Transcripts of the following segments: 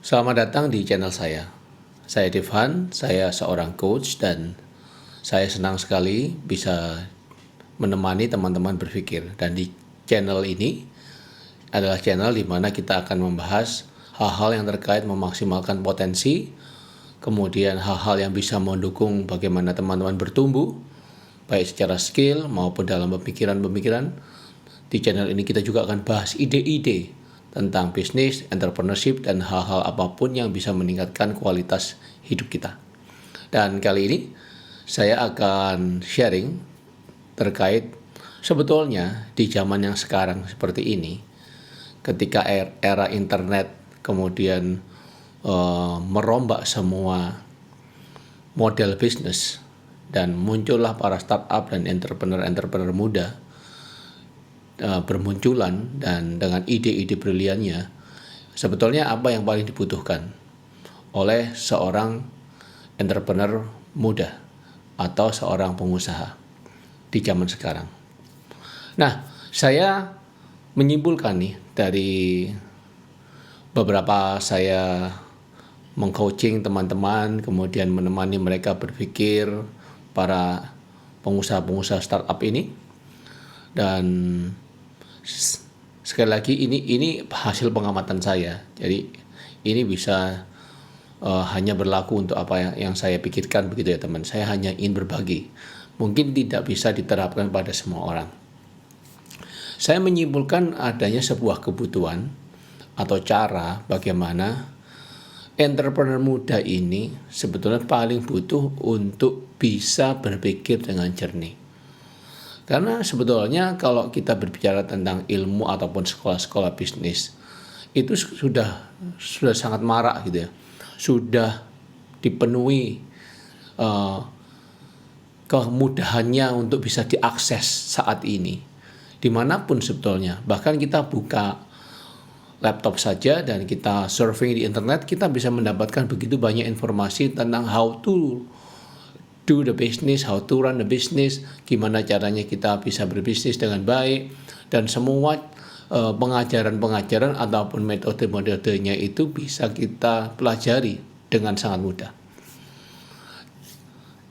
Selamat datang di channel saya. Saya Devhan, saya seorang coach dan saya senang sekali bisa menemani teman-teman berpikir. Dan di channel ini adalah channel di mana kita akan membahas hal-hal yang terkait memaksimalkan potensi, kemudian hal-hal yang bisa mendukung bagaimana teman-teman bertumbuh, baik secara skill maupun dalam pemikiran-pemikiran. Di channel ini kita juga akan bahas ide-ide tentang bisnis, entrepreneurship, dan hal-hal apapun yang bisa meningkatkan kualitas hidup kita. Dan kali ini saya akan sharing terkait sebetulnya di zaman yang sekarang seperti ini, ketika era internet kemudian merombak semua model bisnis dan muncullah para startup dan entrepreneur muda bermunculan dan dengan ide-ide briliannya, sebetulnya apa yang paling dibutuhkan oleh seorang entrepreneur muda atau seorang pengusaha di zaman sekarang. Nah, saya menyimpulkan nih dari beberapa saya mengcoaching teman-teman, kemudian menemani mereka berpikir, para pengusaha-pengusaha startup ini, dan sekali lagi ini hasil pengamatan saya. Jadi ini bisa hanya berlaku untuk apa yang saya pikirkan, begitu ya teman. Saya hanya ingin berbagi. Mungkin tidak bisa diterapkan pada semua orang. Saya menyimpulkan adanya sebuah kebutuhan atau cara bagaimana entrepreneur muda ini sebetulnya paling butuh untuk bisa berpikir dengan jernih. Karena sebetulnya kalau kita berbicara tentang ilmu ataupun sekolah-sekolah bisnis, itu sudah sangat marak gitu ya. Sudah dipenuhi kemudahannya untuk bisa diakses saat ini. Dimanapun sebetulnya. Bahkan kita buka laptop saja dan kita surfing di internet, kita bisa mendapatkan begitu banyak informasi tentang how to do the business, how to run the business, gimana caranya kita bisa berbisnis dengan baik, dan semua pengajaran-pengajaran ataupun metode-metodenya itu bisa kita pelajari dengan sangat mudah.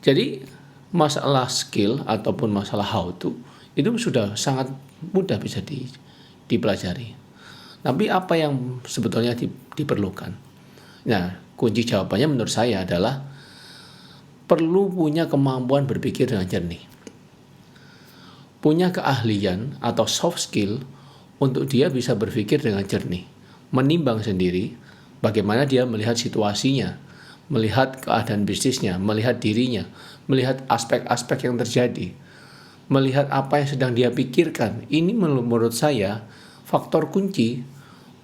Jadi masalah skill ataupun masalah how to itu sudah sangat mudah bisa dipelajari. Tapi apa yang sebetulnya diperlukan? Nah, kunci jawabannya menurut saya adalah perlu punya kemampuan berpikir dengan jernih. Punya keahlian atau soft skill untuk dia bisa berpikir dengan jernih. Menimbang sendiri bagaimana dia melihat situasinya, melihat keadaan bisnisnya, melihat dirinya, melihat aspek-aspek yang terjadi, melihat apa yang sedang dia pikirkan. Ini menurut saya faktor kunci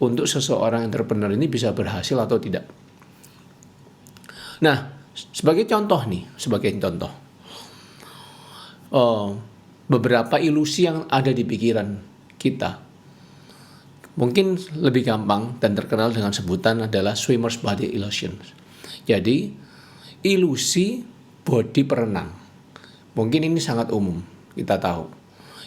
untuk seseorang entrepreneur ini bisa berhasil atau tidak. Nah, sebagai contoh, beberapa ilusi yang ada di pikiran kita mungkin lebih gampang dan terkenal dengan sebutan adalah swimmer's body illusion. Jadi, ilusi body perenang. Mungkin ini sangat umum, kita tahu.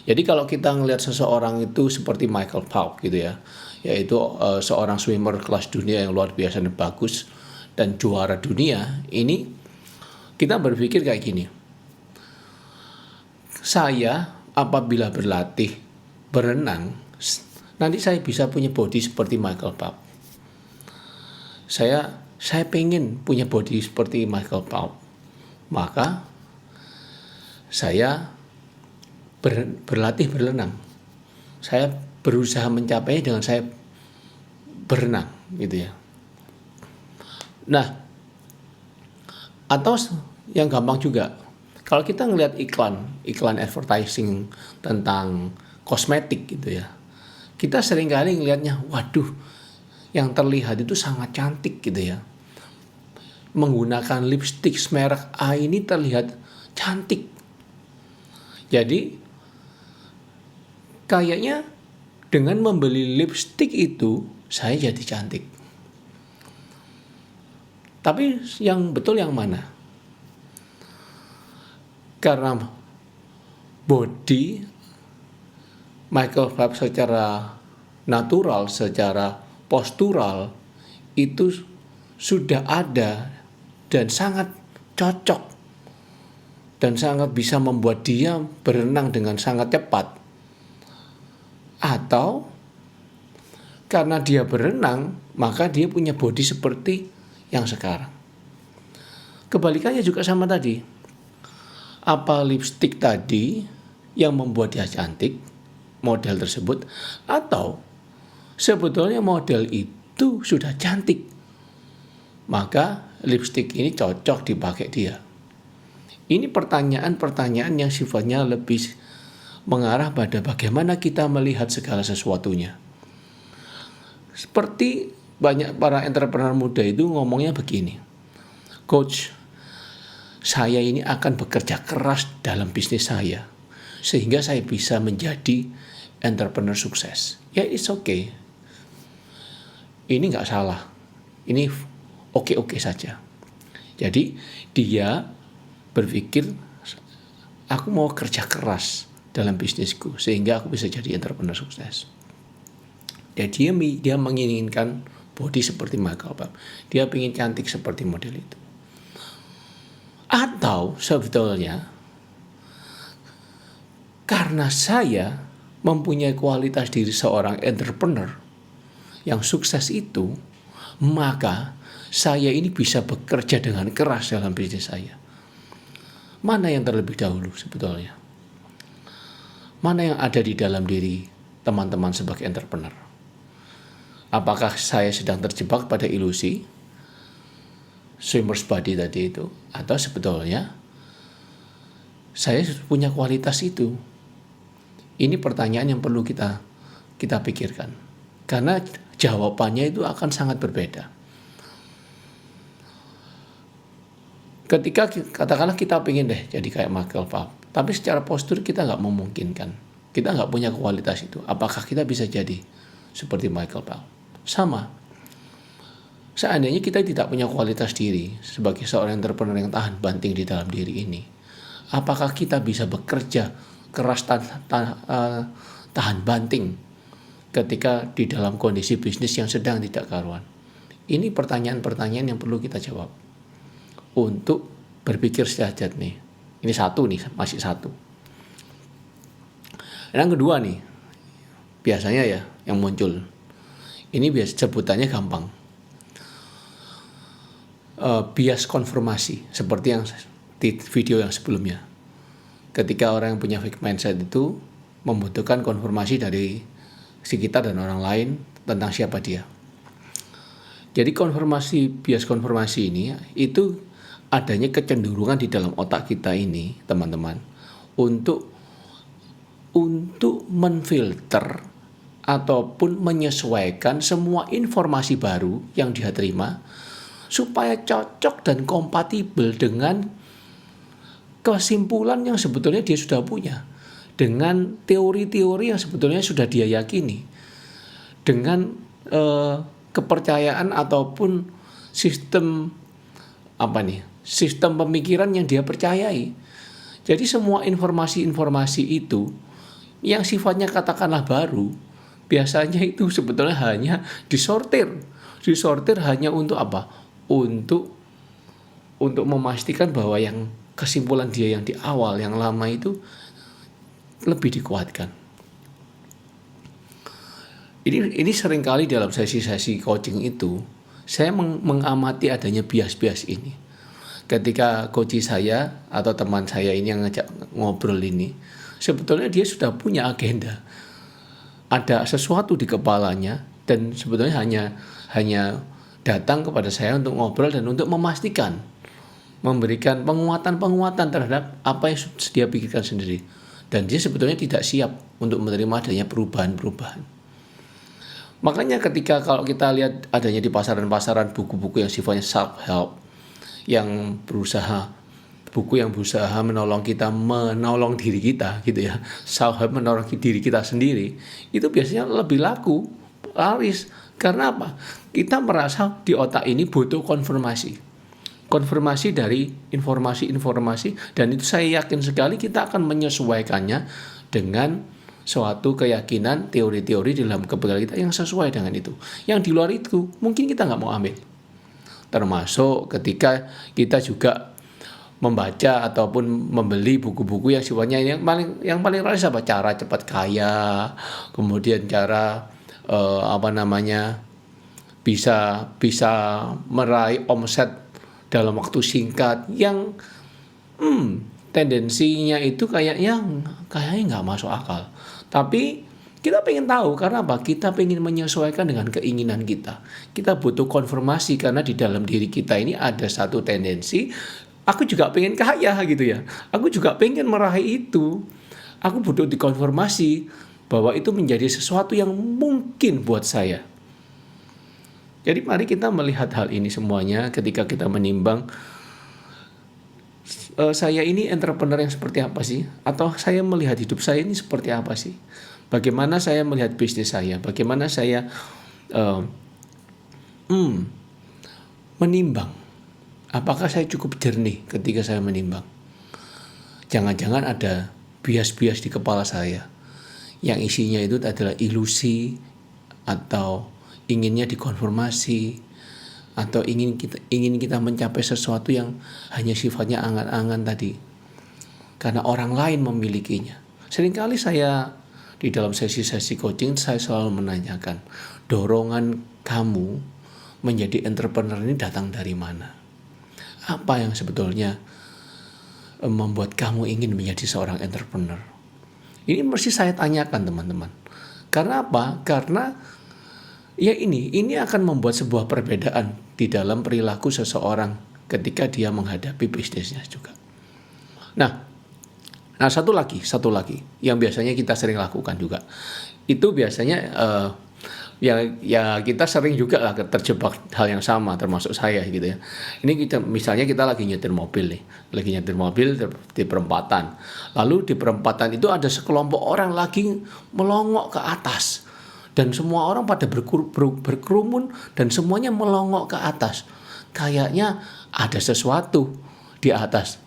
Jadi kalau kita ngelihat seseorang itu seperti Michael Phelps gitu ya, yaitu seorang swimmer kelas dunia yang luar biasa dan bagus dan juara dunia, ini kita berpikir kayak gini. Saya apabila berlatih berenang, nanti saya bisa punya body seperti Michael Phelps. Saya pengen punya body seperti Michael Phelps. Maka saya berlatih berenang. Saya berusaha mencapainya dengan saya berenang gitu ya. Nah, atau yang gampang juga, kalau kita ngelihat iklan advertising tentang kosmetik gitu ya, kita seringkali ngelihatnya, waduh, yang terlihat itu sangat cantik gitu ya. Menggunakan lipstick merek A ini terlihat cantik. Jadi, kayaknya dengan membeli lipstick itu, saya jadi cantik. Tapi yang betul yang mana? Karena body Michael Phelps secara natural, secara postural itu sudah ada dan sangat cocok dan sangat bisa membuat dia berenang dengan sangat cepat, atau karena dia berenang maka dia punya body seperti yang sekarang. Kebalikannya juga sama tadi. Apa lipstick tadi yang membuat dia cantik, model tersebut, atau sebetulnya model itu sudah cantik, maka lipstick ini cocok dipakai dia. Ini pertanyaan-pertanyaan yang sifatnya lebih mengarah pada bagaimana kita melihat segala sesuatunya. Seperti banyak para entrepreneur muda itu ngomongnya begini, "Coach, saya ini akan bekerja keras dalam bisnis saya sehingga saya bisa menjadi entrepreneur sukses." Ya, it's okay. Ini nggak salah. Ini oke-oke saja. Jadi dia berpikir, aku mau kerja keras dalam bisnisku sehingga aku bisa jadi entrepreneur sukses. Dan dia menginginkan body seperti Michael Phelps. Dia ingin cantik seperti model itu. Atau sebetulnya karena saya mempunyai kualitas diri seorang entrepreneur yang sukses itu, maka saya ini bisa bekerja dengan keras dalam bisnis saya. Mana yang terlebih dahulu sebetulnya? Mana yang ada di dalam diri teman-teman sebagai entrepreneur? Apakah saya sedang terjebak pada ilusi swimmer's body tadi itu, atau sebetulnya saya punya kualitas itu? Ini pertanyaan yang perlu kita pikirkan, karena jawabannya itu akan sangat berbeda. Ketika katakanlah kita pengen deh jadi kayak Michael Phelps, tapi secara postur kita nggak memungkinkan, kita nggak punya kualitas itu, apakah kita bisa jadi seperti Michael Phelps? Sama. Seandainya kita tidak punya kualitas diri sebagai seorang entrepreneur yang tahan banting di dalam diri ini, apakah kita bisa bekerja keras tahan banting ketika di dalam kondisi bisnis yang sedang tidak karuan? Ini pertanyaan-pertanyaan yang perlu kita jawab untuk berpikir sejajar nih. Ini satu nih, masih satu. Yang kedua nih, biasanya ya yang muncul. Ini biasa sebutannya gampang. Bias konfirmasi, seperti yang di video yang sebelumnya. Ketika orang yang punya fixed mindset itu membutuhkan konfirmasi dari sekitar dan orang lain tentang siapa dia. Jadi bias konfirmasi ini itu adanya kecenderungan di dalam otak kita ini, teman-teman, untuk menfilter ataupun menyesuaikan semua informasi baru yang dia terima supaya cocok dan kompatibel dengan kesimpulan yang sebetulnya dia sudah punya, dengan teori-teori yang sebetulnya sudah dia yakini, dengan kepercayaan ataupun sistem pemikiran yang dia percayai. Jadi semua informasi-informasi itu yang sifatnya katakanlah baru, biasanya itu sebetulnya hanya disortir hanya untuk apa? Untuk memastikan bahwa yang kesimpulan dia yang di awal, yang lama itu lebih dikuatkan. Ini seringkali dalam sesi-sesi coaching itu saya mengamati adanya bias-bias ini. Ketika coach saya atau teman saya ini yang ngajak ngobrol ini, sebetulnya dia sudah punya agenda. Ada sesuatu di kepalanya dan sebetulnya hanya datang kepada saya untuk ngobrol dan untuk memastikan, memberikan penguatan terhadap apa yang dia pikirkan sendiri. Dan dia sebetulnya tidak siap untuk menerima adanya perubahan-perubahan. Makanya ketika kalau kita lihat adanya di pasaran-pasaran buku-buku yang sifatnya self-help, yang berusaha menolong kita menolong diri kita gitu ya, self-help menolong diri kita sendiri, itu biasanya lebih laris. Karena apa? Kita merasa di otak ini butuh konfirmasi dari informasi-informasi, dan itu saya yakin sekali kita akan menyesuaikannya dengan suatu keyakinan, teori-teori dalam kepala kita yang sesuai dengan itu. Yang di luar itu mungkin kita nggak mau ambil. termasuk ketika kita juga membaca ataupun membeli buku-buku yang sifatnya yang paling realistis apa, cara cepat kaya, kemudian cara bisa bisa meraih omset dalam waktu singkat yang tendensinya itu kayaknya nggak masuk akal. Tapi kita pengen tahu karena apa? Kita pengen menyesuaikan dengan keinginan kita. Kita butuh konfirmasi karena di dalam diri kita ini ada satu tendensi. Aku juga pengen kaya gitu ya. Aku juga pengen meraih itu. Aku butuh dikonfirmasi bahwa itu menjadi sesuatu yang mungkin buat saya. Jadi mari kita melihat hal ini semuanya ketika kita menimbang saya ini entrepreneur yang seperti apa sih? Atau saya melihat hidup saya ini seperti apa sih? Bagaimana saya melihat bisnis saya? Bagaimana saya menimbang? Apakah saya cukup jernih ketika saya menimbang? Jangan-jangan ada bias-bias di kepala saya yang isinya itu adalah ilusi atau inginnya dikonfirmasi atau ingin kita mencapai sesuatu yang hanya sifatnya angan-angan tadi karena orang lain memilikinya. Seringkali saya di dalam sesi-sesi coaching saya selalu menanyakan, dorongan kamu menjadi entrepreneur ini datang dari mana? Apa yang sebetulnya membuat kamu ingin menjadi seorang entrepreneur? Ini mesti saya tanyakan teman-teman. Karena apa? Karena ya ini akan membuat sebuah perbedaan di dalam perilaku seseorang ketika dia menghadapi bisnisnya juga. Nah satu lagi yang biasanya kita sering lakukan juga. Itu biasanya ya kita sering juga lah terjebak hal yang sama, termasuk saya gitu ya. Ini misalnya kita lagi nyetir mobil di perempatan. Lalu di perempatan itu ada sekelompok orang lagi melongok ke atas. Dan semua orang pada berkerumun dan semuanya melongok ke atas. Kayaknya ada sesuatu di atas.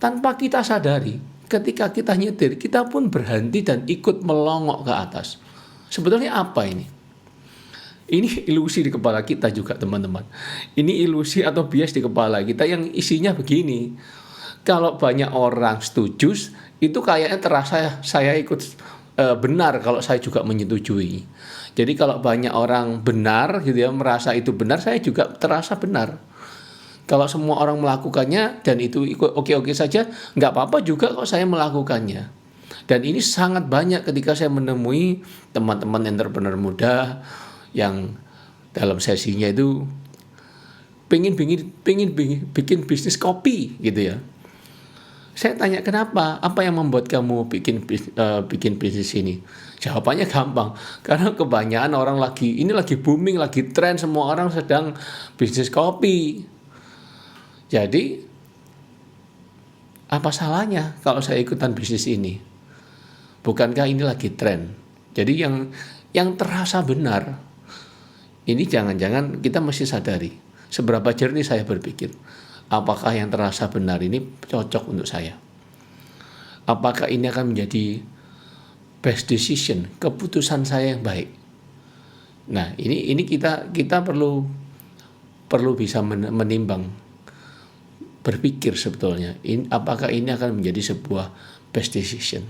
Tanpa kita sadari, ketika kita nyetir, kita pun berhenti dan ikut melongok ke atas. Sebetulnya apa ini? Ini ilusi di kepala kita juga teman-teman. Ini ilusi atau bias di kepala kita yang isinya begini. Kalau banyak orang setuju, itu kayaknya terasa saya ikut benar kalau saya juga menyetujui. Jadi kalau banyak orang benar gitu ya, merasa itu benar, saya juga terasa benar. Kalau semua orang melakukannya dan itu oke-oke saja, nggak apa-apa juga kok saya melakukannya. Dan ini sangat banyak ketika saya menemui teman-teman entrepreneur muda yang dalam sesinya itu pengen bikin bisnis kopi gitu ya. Saya tanya kenapa? Apa yang membuat kamu bikin bisnis ini? Jawabannya gampang. Karena kebanyakan orang lagi booming, lagi tren, semua orang sedang bisnis kopi. Jadi apa salahnya kalau saya ikutan bisnis ini? Bukankah ini lagi tren? Jadi yang terasa benar. Ini jangan-jangan kita mesti sadari seberapa jernih saya berpikir. Apakah yang terasa benar ini cocok untuk saya? Apakah ini akan menjadi best decision, keputusan saya yang baik? Nah, ini kita perlu bisa menimbang, berpikir sebetulnya, apakah ini akan menjadi sebuah best decision?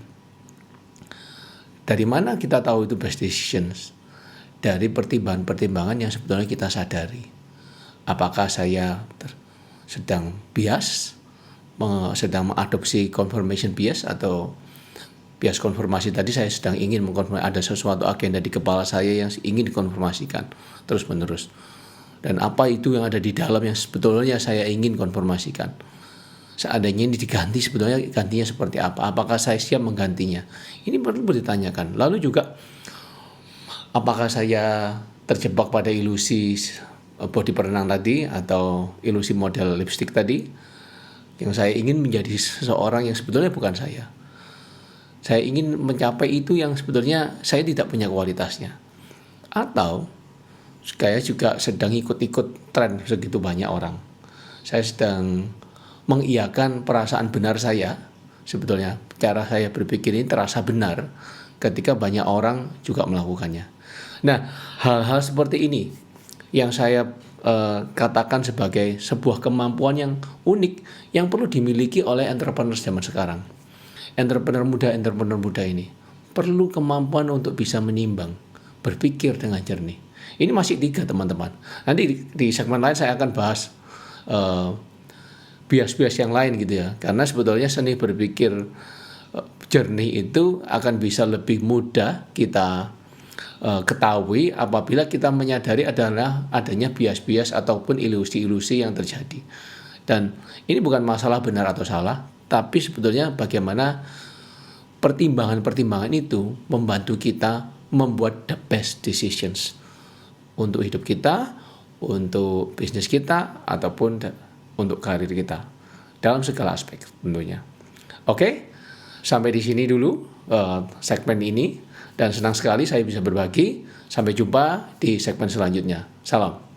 Dari mana kita tahu itu best decision? Dari pertimbangan-pertimbangan yang sebetulnya kita sadari. Apakah saya sedang bias, sedang mengadopsi confirmation bias atau bias konfirmasi tadi, saya sedang ingin mengkonfirmasi ada sesuatu agenda di kepala saya yang ingin dikonfirmasikan terus menerus. Dan apa itu yang ada di dalam yang sebetulnya saya ingin konfirmasikan. Seandainya ini diganti, sebetulnya gantinya seperti apa? Apakah saya siap menggantinya? Ini perlu ditanyakan. Lalu juga apakah saya terjebak pada ilusi body perenang tadi atau ilusi model lipstick tadi yang saya ingin menjadi seseorang yang sebetulnya bukan saya. Saya ingin mencapai itu yang sebetulnya saya tidak punya kualitasnya. Atau saya juga sedang ikut-ikut tren segitu banyak orang. Saya sedang mengiyakan perasaan benar saya. Sebetulnya cara saya berpikir ini terasa benar ketika banyak orang juga melakukannya. Nah, hal-hal seperti ini yang saya katakan sebagai sebuah kemampuan yang unik yang perlu dimiliki oleh entrepreneur zaman sekarang. Entrepreneur muda ini perlu kemampuan untuk bisa menimbang, berpikir dengan jernih. Ini masih 3 teman-teman. Nanti di segmen lain saya akan bahas bias-bias yang lain gitu ya. Karena sebetulnya seni berpikir jernih itu akan bisa lebih mudah kita ketahui apabila kita menyadari adanya bias-bias ataupun ilusi-ilusi yang terjadi. Dan ini bukan masalah benar atau salah, tapi sebetulnya bagaimana pertimbangan-pertimbangan itu membantu kita membuat the best decisions untuk hidup kita, untuk bisnis kita, ataupun untuk karir kita dalam segala aspek tentunya. Oke, sampai di sini dulu segmen ini. Dan senang sekali saya bisa berbagi. Sampai jumpa di segmen selanjutnya. Salam.